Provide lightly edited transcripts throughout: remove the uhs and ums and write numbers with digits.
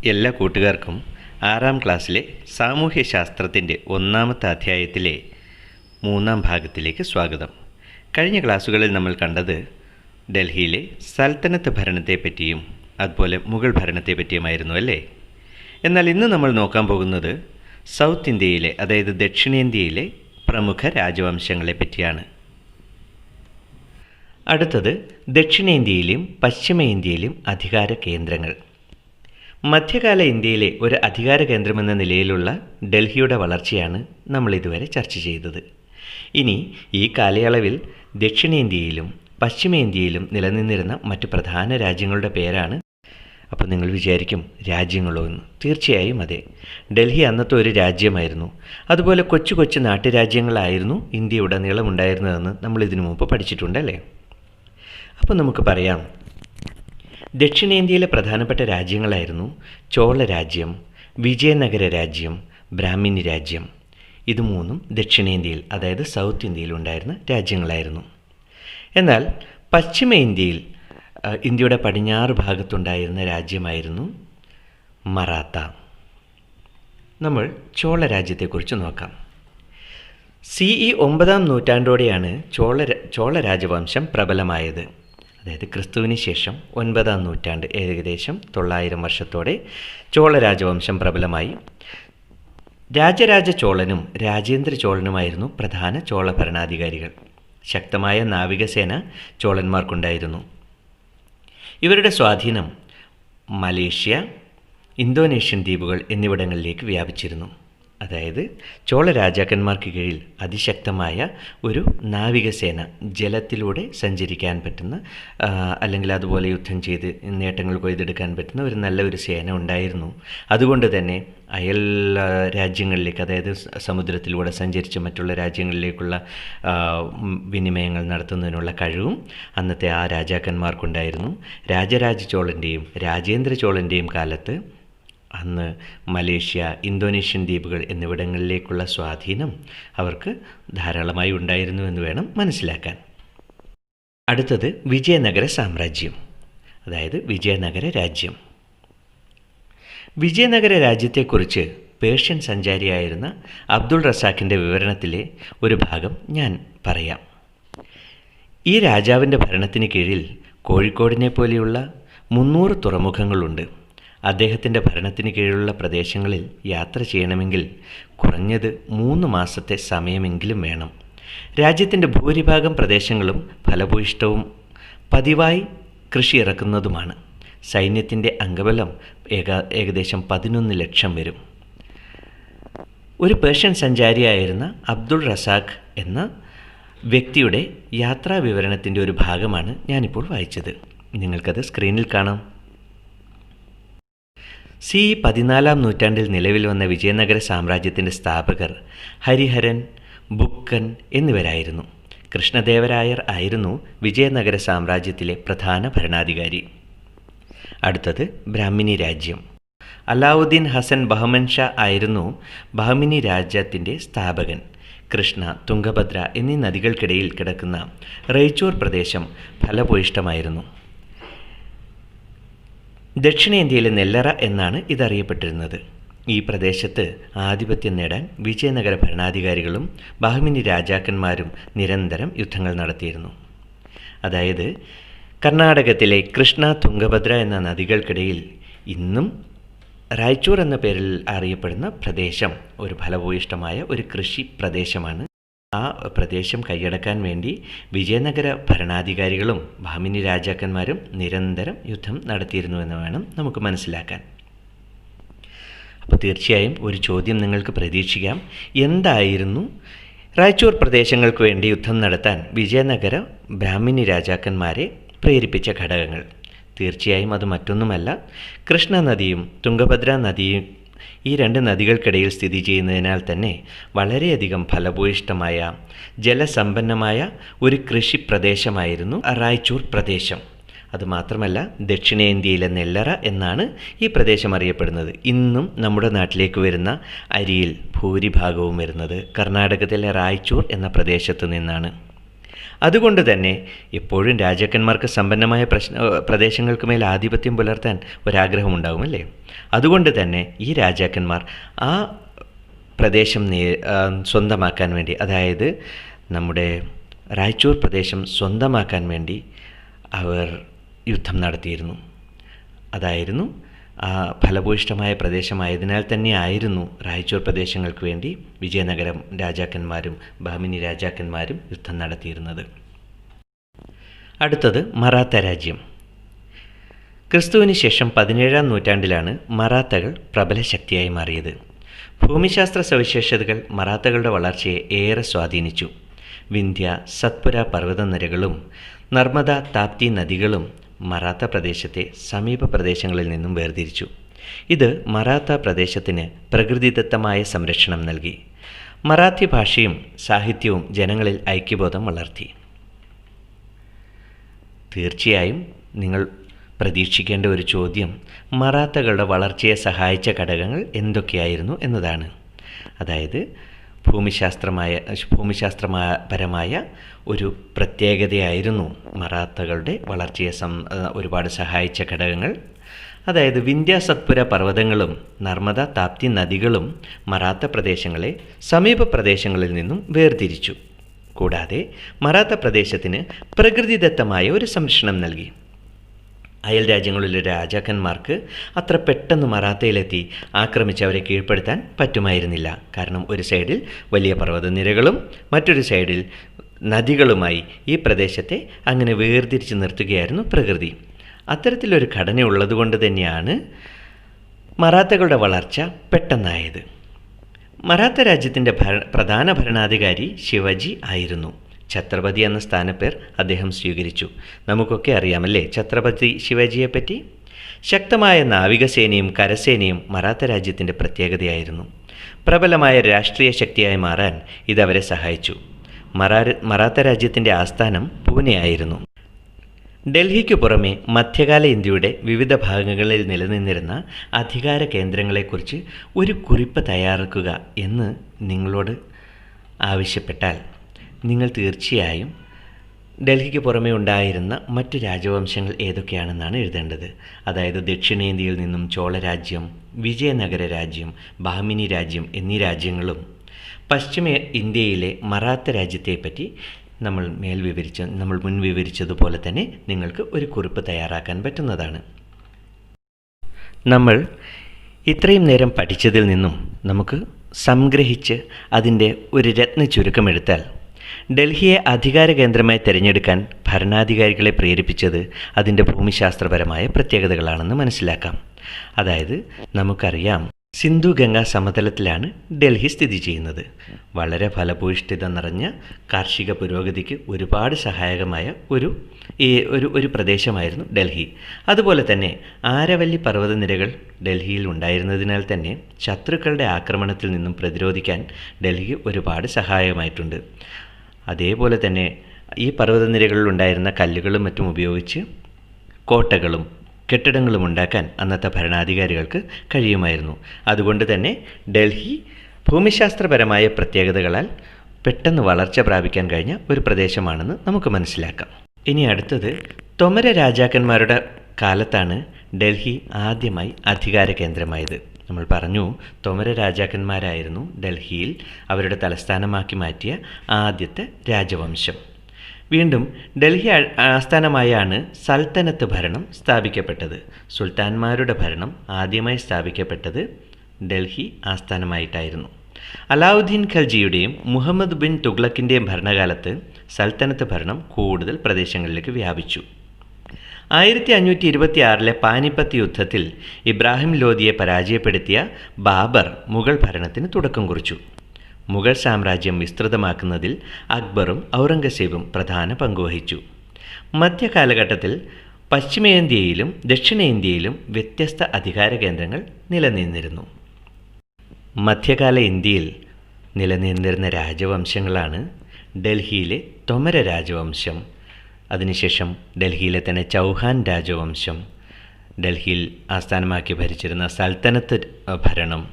എല്ലാ കൂട്ടുകാർക്കും 6ാം ക്ലാസ്സിലെ സാമൂഹ്യശാസ്ത്രത്തിൻ്റെ 1ാമത്തെ അധ്യായത്തിലെ 3ാം ഭാഗത്തിലേക്ക് സ്വാഗതം. കഴിഞ്ഞ ക്ലാസ്സുകളിൽ നമ്മൾ കണ്ടത് ഡൽഹിയിലെ സൽത്തനത്ത് ഭരണത്തെപ്പറ്റിയും അതുപോലെ മുഗൾ ഭരണത്തെപ്പറ്റിയുമായിരുന്നു അല്ലേ? എന്നാൽ ഇന്ന് നമ്മൾ നോക്കാൻ പോകുന്നത് സൗത്ത് ഇന്ത്യയിലെ, അതായത് ദക്ഷിണേന്ത്യയിലെ പ്രമുഖ രാജവംശങ്ങളെ പറ്റിയാണ്. അടുത്തത് ദക്ഷിണേന്ത്യയിലും പശ്ചിമേന്ത്യയിലും അധികാര കേന്ദ്രങ്ങൾ. മധ്യകാല ഇന്ത്യയിലെ ഒരു അധികാര കേന്ദ്രമെന്ന നിലയിലുള്ള ഡൽഹിയുടെ വളർച്ചയാണ് നമ്മൾ ഇതുവരെ ചർച്ച ചെയ്തത്. ഇനി ഈ കാലയളവിൽ ദക്ഷിണേന്ത്യയിലും പശ്ചിമേന്ത്യയിലും നിലനിന്നിരുന്ന മറ്റ് പ്രധാന രാജ്യങ്ങളുടെ പേരാണ്. അപ്പോൾ നിങ്ങൾ വിചാരിക്കും രാജ്യങ്ങളോ എന്ന്. തീർച്ചയായും അതെ, ഡൽഹി അന്നത്തെ ഒരു രാജ്യമായിരുന്നു. അതുപോലെ കൊച്ചു കൊച്ചു നാട്ടുരാജ്യങ്ങളായിരുന്നു ഇന്ത്യയുടനീളം ഉണ്ടായിരുന്നതെന്ന് നമ്മൾ ഇതിനു മുമ്പ് പഠിച്ചിട്ടുണ്ടല്ലേ? അപ്പോൾ നമുക്ക് പറയാം, ദക്ഷിണേന്ത്യയിലെ പ്രധാനപ്പെട്ട രാജ്യങ്ങളായിരുന്നു ചോള രാജ്യം, വിജയനഗര രാജ്യം, ബ്രാഹ്മിണി രാജ്യം. ഇത് മൂന്നും ദക്ഷിണേന്ത്യയിൽ, അതായത് സൗത്ത് ഇന്ത്യയിൽ ഉണ്ടായിരുന്ന രാജ്യങ്ങളായിരുന്നു. എന്നാൽ പശ്ചിമേന്ത്യയിൽ, ഇന്ത്യയുടെ പടിഞ്ഞാറ് ഭാഗത്തുണ്ടായിരുന്ന രാജ്യമായിരുന്നു മറാത്ത. നമ്മൾ ചോള രാജ്യത്തെക്കുറിച്ച് നോക്കാം. CE 9ാം നൂറ്റാണ്ടോടെയാണ് ചോള രാജവംശം പ്രബലമായത്. അതായത് ക്രിസ്തുവിന് ശേഷം 9ാം നൂറ്റാണ്ട്, ഏകദേശം 900 വർഷത്തോടെ ചോള രാജവംശം പ്രബലമായി. രാജരാജ ചോളനും രാജേന്ദ്ര ചോളനുമായിരുന്നു പ്രധാന ചോള ഭരണാധികാരികൾ. ശക്തമായ നാവികസേന ചോളന്മാർക്കുണ്ടായിരുന്നു. ഇവരുടെ സ്വാധീനം മലേഷ്യ, ഇന്തോനേഷ്യൻ ദ്വീപുകൾ എന്നിവിടങ്ങളിലേക്ക് വ്യാപിച്ചിരുന്നു. അതായത് ചോള രാജാക്കന്മാർക്ക് കീഴിൽ അതിശക്തമായ ഒരു നാവികസേന, ജലത്തിലൂടെ സഞ്ചരിക്കാൻ പറ്റുന്ന, അല്ലെങ്കിൽ അതുപോലെ യുദ്ധം ചെയ്ത് നേട്ടങ്ങൾ കൊയ്തെടുക്കാൻ പറ്റുന്ന ഒരു നല്ല ഒരു സേന ഉണ്ടായിരുന്നു. അതുകൊണ്ട് തന്നെ അയൽ രാജ്യങ്ങളിലേക്ക്, അതായത് സമുദ്രത്തിലൂടെ സഞ്ചരിച്ച് മറ്റുള്ള രാജ്യങ്ങളിലേക്കുള്ള വിനിമയങ്ങൾ നടത്തുന്നതിനുള്ള കഴിവും അന്നത്തെ ആ രാജാക്കന്മാർക്കുണ്ടായിരുന്നു. രാജരാജ ചോളൻ്റെയും രാജേന്ദ്ര ചോളൻ്റെയും കാലത്ത് അന്ന് മലേഷ്യ, ഇന്തോനേഷ്യൻ ദ്വീപുകൾ എന്നിവിടങ്ങളിലേക്കുള്ള സ്വാധീനം അവർക്ക് ധാരാളമായി ഉണ്ടായിരുന്നു എന്ന് വേണം മനസ്സിലാക്കാൻ. അടുത്തത് വിജയനഗര സാമ്രാജ്യം, അതായത് വിജയനഗര രാജ്യം. വിജയനഗര രാജ്യത്തെക്കുറിച്ച് പേർഷ്യൻ സഞ്ചാരിയായിരുന്ന അബ്ദുൾ റസാഖിൻ്റെ വിവരണത്തിലെ ഒരു ഭാഗം ഞാൻ പറയാം. ഈ രാജാവിൻ്റെ ഭരണത്തിന് കീഴിൽ കോഴിക്കോടിനെ പോലെയുള്ള 300 തുറമുഖങ്ങളുണ്ട്. അദ്ദേഹത്തിൻ്റെ ഭരണത്തിന് കീഴിലുള്ള പ്രദേശങ്ങളിൽ യാത്ര ചെയ്യണമെങ്കിൽ കുറഞ്ഞത് 3 മാസത്തെ സമയമെങ്കിലും വേണം. രാജ്യത്തിൻ്റെ ഭൂരിഭാഗം പ്രദേശങ്ങളും ഫലഭൂയിഷ്ടവും പതിവായി കൃഷി ഇറക്കുന്നതുമാണ്. സൈന്യത്തിൻ്റെ അംഗബലം ഏകദേശം 11 ലക്ഷം വരും. ഒരു പേർഷ്യൻ സഞ്ചാരിയായിരുന്ന അബ്ദുൾ റസാഖ് എന്ന വ്യക്തിയുടെ യാത്രാ വിവരണത്തിൻ്റെ ഒരു ഭാഗമാണ് ഞാനിപ്പോൾ വായിച്ചത്. നിങ്ങൾക്കത് സ്ക്രീനിൽ കാണാം. CE 14ാം നൂറ്റാണ്ടിൽ നിലവിൽ വന്ന വിജയനഗര സാമ്രാജ്യത്തിൻ്റെ സ്ഥാപകർ ഹരിഹരൻ, ബുക്കൻ എന്നിവരായിരുന്നു. കൃഷ്ണദേവരായർ ആയിരുന്നു വിജയനഗര സാമ്രാജ്യത്തിലെ പ്രധാന ഭരണാധികാരി. അടുത്തത് ബ്രാഹ്മിണി രാജ്യം. അലാവുദ്ദീൻ ഹസൻ ബഹമൻ ഷാ ആയിരുന്നു ബഹമിനി രാജ്യത്തിൻ്റെ സ്ഥാപകൻ. കൃഷ്ണ, തുംഗഭദ്ര എന്നീ നദികൾക്കിടയിൽ കിടക്കുന്ന റൈച്ചൂർ പ്രദേശം ഫലഭൂയിഷ്ടമായിരുന്നു. ദക്ഷിണേന്ത്യയിലെ നെല്ലറ എന്നാണ് ഇതറിയപ്പെട്ടിരുന്നത്. ഈ പ്രദേശത്ത് ആധിപത്യം നേടാൻ വിജയനഗര ഭരണാധികാരികളും ബഹമിനി രാജാക്കന്മാരും നിരന്തരം യുദ്ധങ്ങൾ നടത്തിയിരുന്നു. അതായത് കർണാടകത്തിലെ കൃഷ്ണ, തുംഗഭദ്ര എന്ന നദികൾക്കിടയിൽ ഇന്നും റായ്ചൂർ എന്ന പേരിൽ അറിയപ്പെടുന്ന പ്രദേശം ഒരു ഫലഭൂയിഷ്ടമായ ഒരു കൃഷി പ്രദേശമാണ്. ആ പ്രദേശം കൈയടക്കാൻ വേണ്ടി വിജയനഗര ഭരണാധികാരികളും ബഹമിനി രാജാക്കന്മാരും നിരന്തരം യുദ്ധം നടത്തിയിരുന്നുവെന്ന് വേണം നമുക്ക് മനസ്സിലാക്കാൻ. അപ്പോൾ തീർച്ചയായും ഒരു ചോദ്യം നിങ്ങൾക്ക് പ്രതീക്ഷിക്കാം, എന്തായിരുന്നു റായ്ചൂർ പ്രദേശങ്ങൾക്ക് വേണ്ടി യുദ്ധം നടത്താൻ വിജയനഗര ബ്രാഹ്മിണി രാജാക്കന്മാരെ പ്രേരിപ്പിച്ച ഘടകങ്ങൾ? തീർച്ചയായും അത് മറ്റൊന്നുമല്ല, കൃഷ്ണ നദിയും തുംഗഭദ്ര നദിയും ഈ 2 നദികൾക്കിടയിൽ സ്ഥിതി ചെയ്യുന്നതിനാൽ തന്നെ വളരെയധികം ഫലഭൂയിഷ്ടമായ ജലസമ്പന്നമായ ഒരു കൃഷി പ്രദേശമായിരുന്നു റായ്ചൂർ പ്രദേശം. അതുമാത്രമല്ല, ദക്ഷിണേന്ത്യയിലെ നെല്ലറ എന്നാണ് ഈ പ്രദേശം അറിയപ്പെടുന്നത്. ഇന്നും നമ്മുടെ നാട്ടിലേക്ക് വരുന്ന അരിയിൽ ഭൂരിഭാഗവും വരുന്നത് കർണാടകത്തിലെ റായ്ചൂർ എന്ന പ്രദേശത്ത് നിന്നാണ്. അതുകൊണ്ട് തന്നെ എപ്പോഴും രാജാക്കന്മാർക്ക് സമ്പന്നമായ പ്രദേശങ്ങൾക്ക് മേൽ ആധിപത്യം പുലർത്താൻ ഒരാഗ്രഹമുണ്ടാകുമല്ലേ? അതുകൊണ്ട് തന്നെ ഈ രാജാക്കന്മാർ ആ പ്രദേശം സ്വന്തമാക്കാൻ വേണ്ടി, അതായത് നമ്മുടെ റായ്ചൂർ പ്രദേശം സ്വന്തമാക്കാൻ വേണ്ടി അവർ യുദ്ധം നടത്തിയിരുന്നു. അതായിരുന്നു ആ ഫലഭൂയിഷ്ഠമായ പ്രദേശമായതിനാൽ തന്നെ ആയിരുന്നു റായ്ചൂർ പ്രദേശങ്ങൾക്ക് വേണ്ടി വിജയനഗരം രാജാക്കന്മാരും ബഹമിനി രാജാക്കന്മാരും യുദ്ധം നടത്തിയിരുന്നത്. അടുത്തത് മറാത്ത രാജ്യം. ക്രിസ്തുവിന് ശേഷം 17-ാം നൂറ്റാണ്ടിലാണ് മറാത്തകൾ പ്രബല ശക്തിയായി മാറിയത്. ഭൂമിശാസ്ത്ര സവിശേഷതകൾ മറാത്തകളുടെ വളർച്ചയെ ഏറെ സ്വാധീനിച്ചു. വിന്ധ്യ, സത്പുര പർവ്വതനിരകളും നർമ്മദ, താപ്തി നദികളും മറാത്ത പ്രദേശത്തെ സമീപ പ്രദേശങ്ങളിൽ നിന്നും വേർതിരിച്ചു. ഇത് മറാത്ത പ്രദേശത്തിന് പ്രകൃതിദത്തമായ സംരക്ഷണം നൽകി. മറാത്തി ഭാഷയും സാഹിത്യവും ജനങ്ങളിൽ ഐക്യബോധം വളർത്തി. തീർച്ചയായും നിങ്ങൾ പ്രതീക്ഷിക്കേണ്ട ഒരു ചോദ്യം മറാത്തകളുടെ വളർച്ചയെ സഹായിച്ച ഘടകങ്ങൾ എന്തൊക്കെയായിരുന്നു എന്നതാണ്. അതായത് ഭൂമിശാസ്ത്രപരമായ ഒരു പ്രത്യേകതയായിരുന്നു മറാത്തകളുടെ വളർച്ചയെ ഒരുപാട് സഹായിച്ച ഘടകങ്ങൾ. അതായത് വിന്ധ്യ, സത്പുര പർവ്വതങ്ങളും നർമ്മദ, താപ്തി നദികളും മറാത്ത പ്രദേശങ്ങളെ സമീപ പ്രദേശങ്ങളിൽ നിന്നും വേർതിരിച്ചു. കൂടാതെ മറാത്ത പ്രദേശത്തിന് പ്രകൃതിദത്തമായ ഒരു സംരക്ഷണം നൽകി. അയൽ രാജ്യങ്ങളിലെ രാജാക്കന്മാർക്ക് അത്ര പെട്ടെന്ന് മറാത്തയിലെത്തി ആക്രമിച്ച് അവരെ കീഴ്പ്പെടുത്താൻ പറ്റുമായിരുന്നില്ല. കാരണം ഒരു സൈഡിൽ വലിയ പർവ്വതനിരകളും മറ്റൊരു സൈഡിൽ നദികളുമായി ഈ പ്രദേശത്തെ അങ്ങനെ വേർതിരിച്ച് നിർത്തുകയായിരുന്നു പ്രകൃതി. അത്തരത്തിലൊരു ഘടന ഉള്ളതുകൊണ്ട് തന്നെയാണ് മറാത്തകളുടെ വളർച്ച പെട്ടെന്നായത്. മറാത്ത രാജ്യത്തിൻ്റെ പ്രധാന ഭരണാധികാരി ശിവജി ആയിരുന്നു. ഛത്രപതി എന്ന സ്ഥാനപ്പേർ അദ്ദേഹം സ്വീകരിച്ചു. നമുക്കൊക്കെ അറിയാമല്ലേ ഛത്രപതി ശിവജിയെപ്പറ്റി? ശക്തമായ നാവികസേനയും കരസേനയും മറാത്ത രാജ്യത്തിൻ്റെ പ്രത്യേകതയായിരുന്നു. പ്രബലമായ രാഷ്ട്രീയ ശക്തിയായി മാറാൻ ഇതവരെ സഹായിച്ചു. മറാത്ത രാജ്യത്തിൻ്റെ ആസ്ഥാനം പൂനെ ആയിരുന്നു. ഡൽഹിക്കു പുറമെ മധ്യകാല ഇന്ത്യയുടെ വിവിധ ഭാഗങ്ങളിൽ നിലനിന്നിരുന്ന അധികാര കേന്ദ്രങ്ങളെക്കുറിച്ച് ഒരു കുറിപ്പ് തയ്യാറാക്കുക എന്ന് നിങ്ങളോട് ആവശ്യപ്പെട്ടാൽ നിങ്ങൾ തീർച്ചയായും ഡൽഹിക്ക് പുറമെ ഉണ്ടായിരുന്ന മറ്റു രാജവംശങ്ങൾ ഏതൊക്കെയാണെന്നാണ് എഴുതേണ്ടത്. അതായത് ദക്ഷിണേന്ത്യയിൽ നിന്നും ചോളരാജ്യം, വിജയനഗര രാജ്യം, ബഹമിനി രാജ്യം എന്നീ രാജ്യങ്ങളും പശ്ചിമ ഇന്ത്യയിലെ മറാത്ത രാജ്യത്തെപ്പറ്റി നമ്മൾ മുൻ വിവരിച്ചതുപോലെ തന്നെ നിങ്ങൾക്ക് ഒരു കുറിപ്പ് തയ്യാറാക്കാൻ പറ്റുന്നതാണ്. നമ്മൾ ഇത്രയും നേരം പഠിച്ചതിൽ നിന്നും നമുക്ക് സംഗ്രഹിച്ച് അതിൻ്റെ ഒരു രത്ന ചുരുക്കമെടുത്താൽ, ഡൽഹിയെ അധികാര കേന്ദ്രമായി തിരഞ്ഞെടുക്കാൻ ഭരണാധികാരികളെ പ്രേരിപ്പിച്ചത് അതിൻ്റെ ഭൂമിശാസ്ത്രപരമായ പ്രത്യേകതകളാണെന്ന് മനസ്സിലാക്കാം. അതായത് നമുക്കറിയാം, സിന്ധു ഗംഗാ സമതലത്തിലാണ് ഡൽഹി സ്ഥിതി ചെയ്യുന്നത്. വളരെ ഫലഭൂയിഷ്ഠിത നിറഞ്ഞ കാർഷിക പുരോഗതിക്ക് ഒരുപാട് സഹായകമായ ഒരു പ്രദേശമായിരുന്നു ഡൽഹി. അതുപോലെ തന്നെ ആരവല്ലി പർവ്വതനിരകൾ ഡൽഹിയിൽ ഉണ്ടായിരുന്നതിനാൽ തന്നെ ശത്രുക്കളുടെ ആക്രമണത്തിൽ നിന്നും പ്രതിരോധിക്കാൻ ഡൽഹി ഒരുപാട് സഹായകമായിട്ടുണ്ട്. അതേപോലെ തന്നെ ഈ പർവ്വതനിരകളിൽ ഉണ്ടായിരുന്ന കല്ലുകളും മറ്റും ഉപയോഗിച്ച് കോട്ടകളും കെട്ടിടങ്ങളും ഉണ്ടാക്കാൻ അന്നത്തെ ഭരണാധികാരികൾക്ക് കഴിയുമായിരുന്നു. അതുകൊണ്ട് തന്നെ ഡൽഹി ഭൂമിശാസ്ത്രപരമായ പ്രത്യേകതകളാൽ പെട്ടെന്ന് വളർച്ച പ്രാപിക്കാൻ കഴിഞ്ഞ ഒരു പ്രദേശമാണെന്ന് നമുക്ക് മനസ്സിലാക്കാം. ഇനി അടുത്തത് തൊമര രാജാക്കന്മാരുടെ കാലത്താണ് ഡൽഹി ആദ്യമായി അധികാര കേന്ദ്രമായത്. നമ്മൾ പറഞ്ഞു, തൊമര രാജാക്കന്മാരായിരുന്നു ഡൽഹിയിൽ അവരുടെ തലസ്ഥാനമാക്കി മാറ്റിയ ആദ്യത്തെ രാജവംശം. വീണ്ടും ഡൽഹി ആസ്ഥാനമായാണ് സൽത്തനത്ത് ഭരണം സ്ഥാപിക്കപ്പെട്ടത്. സുൽത്താൻമാരുടെ ഭരണം ആദ്യമായി സ്ഥാപിക്കപ്പെട്ടത് ഡൽഹി ആസ്ഥാനമായിട്ടായിരുന്നു. അലാവുദ്ദീൻ ഖൽജിയുടെയും മുഹമ്മദ് ബിൻ തുഗ്ലക്കിൻ്റെയും ഭരണകാലത്ത് സൽത്തനത്ത് ഭരണം കൂടുതൽ പ്രദേശങ്ങളിലേക്ക് വ്യാപിച്ചു. 1526 പാനിപ്പത്ത് യുദ്ധത്തിൽ ഇബ്രാഹിം ലോധിയെ പരാജയപ്പെടുത്തിയ ബാബർ മുഗൾ ഭരണത്തിന് തുടക്കം കുറിച്ചു. മുഗൾ സാമ്രാജ്യം വിസ്തൃതമാക്കുന്നതിൽ അക്ബറും ഔറംഗസേബും പ്രധാന പങ്കുവഹിച്ചു. മധ്യകാലഘട്ടത്തിൽ പശ്ചിമേന്ത്യയിലും ദക്ഷിണേന്ത്യയിലും വ്യത്യസ്ത അധികാര കേന്ദ്രങ്ങൾ നിലനിന്നിരുന്നു. മധ്യകാല ഇന്ത്യയിൽ നിലനിന്നിരുന്ന രാജവംശങ്ങളാണ് ഡൽഹിയിലെ തൊമര രാജവംശം, അതിനുശേഷം ഡൽഹിയിലെ തന്നെ ചൗഹാൻ രാജവംശം, ഡൽഹിയിൽ ആസ്ഥാനമാക്കി ഭരിച്ചിരുന്ന സൽത്തനത്ത് ഭരണം,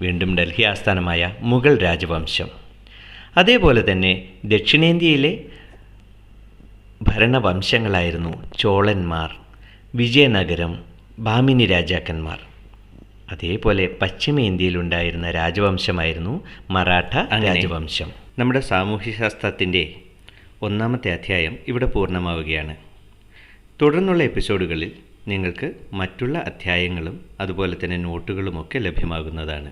വീണ്ടും ഡൽഹി ആസ്ഥാനമായ മുഗൾ രാജവംശം. അതേപോലെ തന്നെ ദക്ഷിണേന്ത്യയിലെ ഭരണവംശങ്ങളായിരുന്നു ചോളന്മാർ, വിജയനഗരം, ഭാമിനി രാജാക്കന്മാർ. അതേപോലെ പശ്ചിമേന്ത്യയിലുണ്ടായിരുന്ന രാജവംശമായിരുന്നു മറാഠ രാജവംശം. നമ്മുടെ സാമൂഹ്യശാസ്ത്രത്തിൻ്റെ 1ാമത്തെ അധ്യായം ഇവിടെ പൂർണ്ണമാവുകയാണ്. തുടർന്നുള്ള എപ്പിസോഡുകളിൽ നിങ്ങൾക്ക് മറ്റുള്ള അധ്യായങ്ങളും അതുപോലെ തന്നെ നോട്ടുകളുമൊക്കെ ലഭ്യമാകുന്നതാണ്.